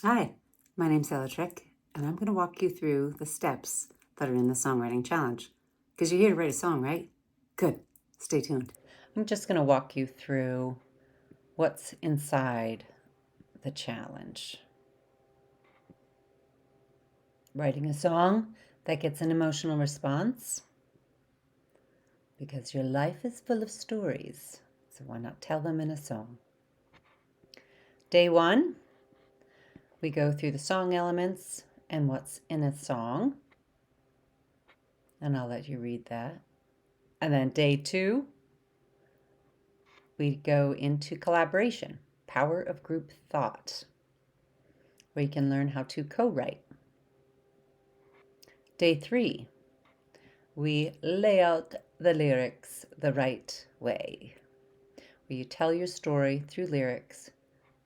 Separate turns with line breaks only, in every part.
Hi, my name's Ellatric, and I'm going to walk you through the steps that are in the Songwriting Challenge. Because you're here to write a song, right? Good. Stay tuned.
I'm just going to walk you through what's inside the challenge. Writing a song that gets an emotional response, because your life is full of stories, so why not tell them in a song? Day 1, we go through the song elements and what's in a song, and I'll let you read that. And then day 2, we go into collaboration, power of group thought, where you can learn how to co-write. Day 3, we lay out the lyrics the right way, where you tell your story through lyrics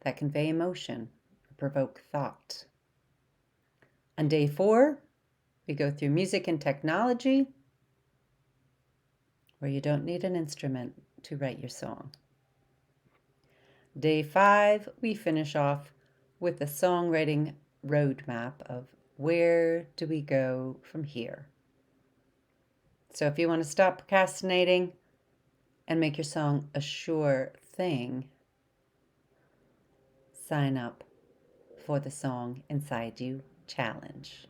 that convey emotion or provoke thought. On day 4, we go through music and technology, where you don't need an instrument to write your song. Day 5, we finish off with a songwriting roadmap of where do we go from here. So if you want to stop procrastinating and make your song a sure thing, sign up for the Song Inside You Challenge.